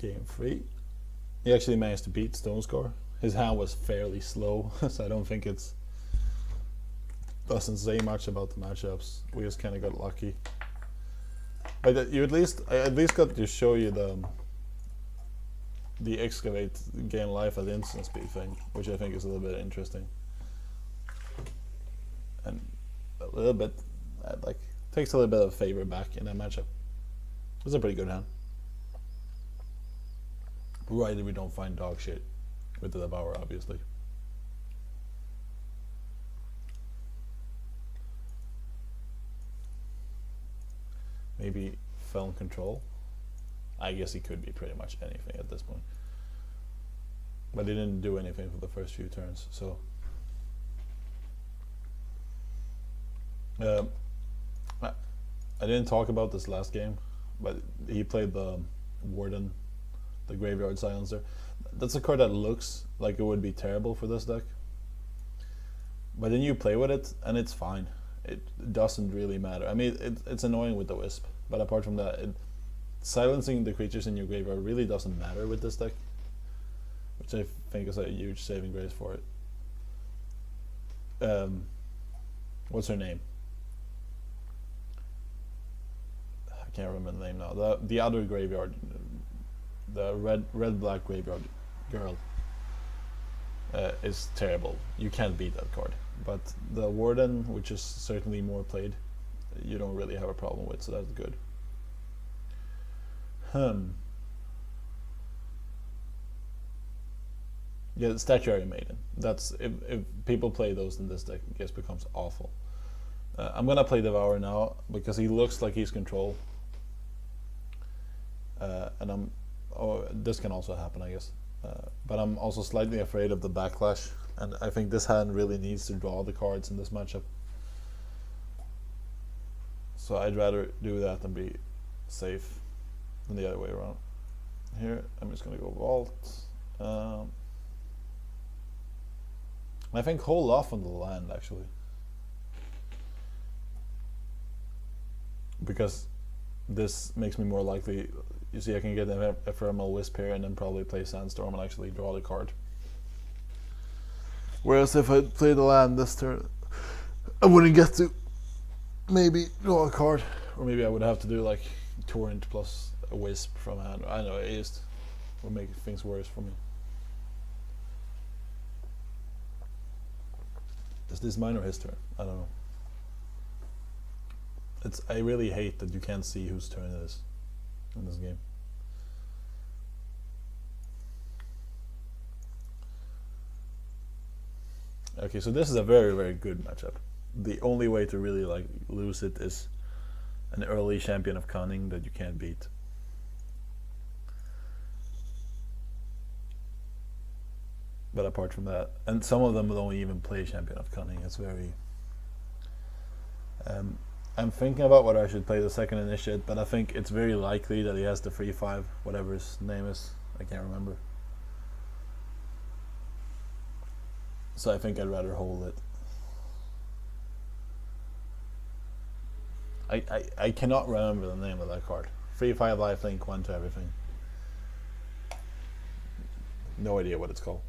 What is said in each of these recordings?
Game 3. He actually managed to beat Stone Score. His hand was fairly slow, so I don't think it's doesn't say much about the matchups. We just kind of got lucky. But you I at least got to show you the excavate gain life at instant speed thing, which I think is a little bit interesting. And a little bit, like, takes a little bit of favor back in that matchup. It's a pretty good hand. Provided we don't find dog shit with the Devour, obviously. Maybe Felon Control. I guess he could be pretty much anything at this point. But he didn't do anything for the first few turns, so... I didn't talk about this last game, but he played the Warden, the Graveyard Silencer. That's a card that looks like it would be terrible for this deck. But then you play with it, and it's fine. It doesn't really matter. I mean, it's annoying with the Wisp, but apart from that, silencing the creatures in your graveyard really doesn't matter with this deck, which I think is a huge saving grace for it. What's her name? I can't remember the name now. The other graveyard, the red black graveyard girl, is terrible. You can't beat that card. But the Warden, which is certainly more played, you don't really have a problem with, so that's good. Yeah, the Statuary Maiden. That's if people play those in this deck, it just becomes awful. I'm gonna play Devour now because he looks like he's control. And this can also happen, I guess. But I'm also slightly afraid of the backlash, and I think this hand really needs to draw the cards in this matchup. So I'd rather do that than be safe than the other way around. Here, I'm just gonna go Vault. I think hold off on the land, actually. Because this makes me more likely. You see, I can get an Ephemeral Wisp here and then probably play Sandstorm and actually draw the card. Whereas if I play the land this turn, I wouldn't get to maybe draw a card. Or maybe I would have to do like Torrent plus a Wisp from hand. I know, it just would make things worse for me. Is this mine or his turn? I don't know. I really hate that you can't see whose turn it is in this game. Okay, so this is a very, very good matchup. The only way to really like lose it is an early Champion of Cunning that you can't beat. But apart from that, and some of them don't even play Champion of Cunning. It's very... I'm thinking about whether I should play the second Initiate, but I think it's very likely that he has the 3/5, whatever his name is. I can't remember. So I think I'd rather hold it. I cannot remember the name of that card. 3/5 lifelink, 1 to everything. No idea what it's called.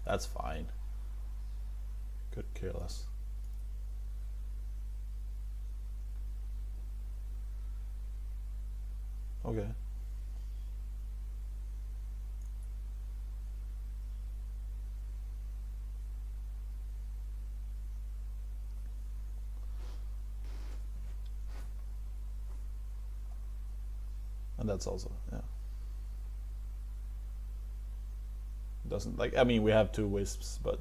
That's fine. Could care less. Okay. And that's also, yeah. Doesn't, like, I mean, we have 2 Wisps, but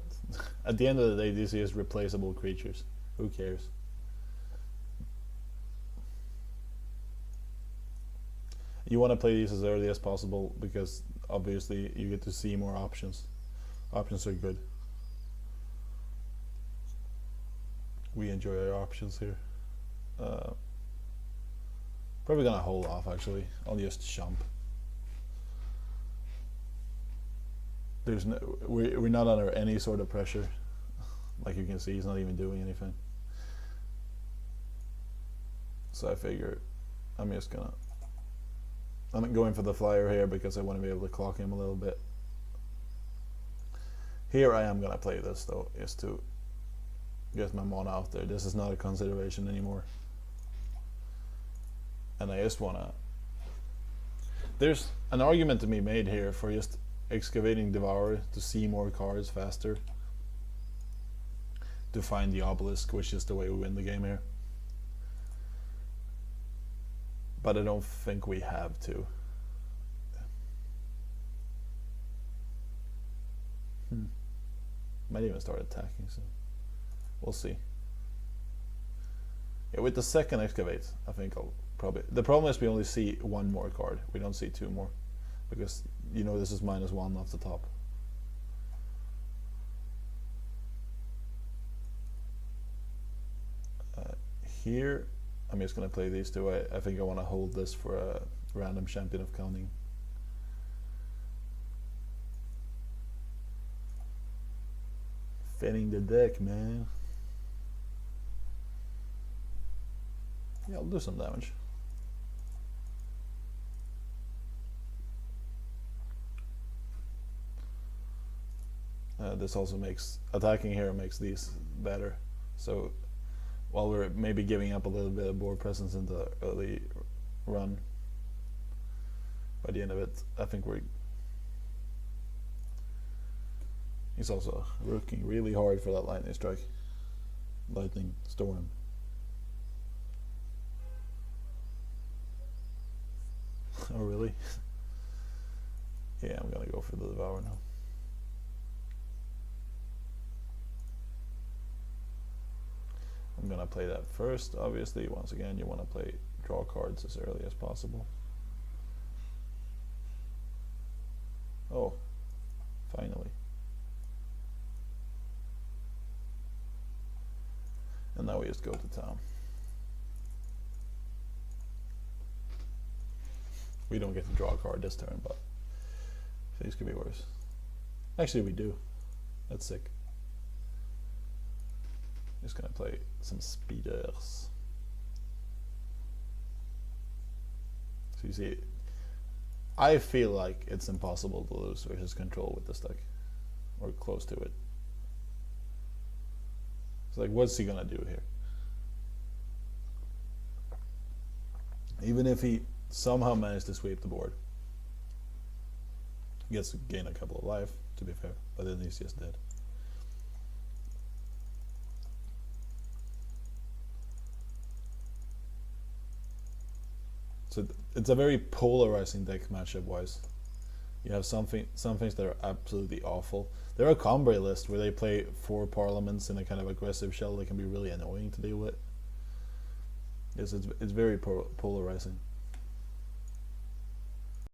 at the end of the day, these are just replaceable creatures. Who cares? You want to play these as early as possible because obviously you get to see more options. Options are good. We enjoy our options here. Probably gonna hold off actually. I'll just shump. There's no, we're not under any sort of pressure. Like you can see, he's not even doing anything. So I figure I'm going for the flyer here because I want to be able to clock him a little bit. Here I am gonna play this though, is to get my mana out there. This is not a consideration anymore. And I just wanna... There's an argument to be made here for just excavating Devourer to see more cards faster. To find the obelisk, which is the way we win the game here. But I don't think we have to. Might even start attacking soon. We'll see. Yeah, with the second excavate, I think I'll probably... The problem is we only see one more card. We don't see two more. Because, you know, this is -1 off the top. Here, I'm just going to play these two. I think I want to hold this for a random champion of counting. Fitting the deck, man. Yeah, I'll do some damage. This also makes... Attacking here makes these better. So... while we're maybe giving up a little bit of board presence in the early run, by the end of it, I think we're... He's also working really hard for that lightning strike. Lightning storm. Oh, really? Yeah, I'm gonna go for the Devour now. I'm gonna play that first, obviously. Once again, you want to play draw cards as early as possible. Oh, finally. And now we just go to town. We don't get to draw a card this turn, but things could be worse. Actually, we do. That's sick. Just gonna play some speeders. So you see, I feel like it's impossible to lose versus control with this deck, or close to it. It's like, what's he gonna do here? Even if he somehow managed to sweep the board, he gets to gain a couple of life, to be fair, but then he's just dead. So it's a very polarizing deck matchup wise. You have some things that are absolutely awful. There are Cambrai lists where they play 4 parliaments in a kind of aggressive shell that can be really annoying to deal with. Yes, it's very polarizing.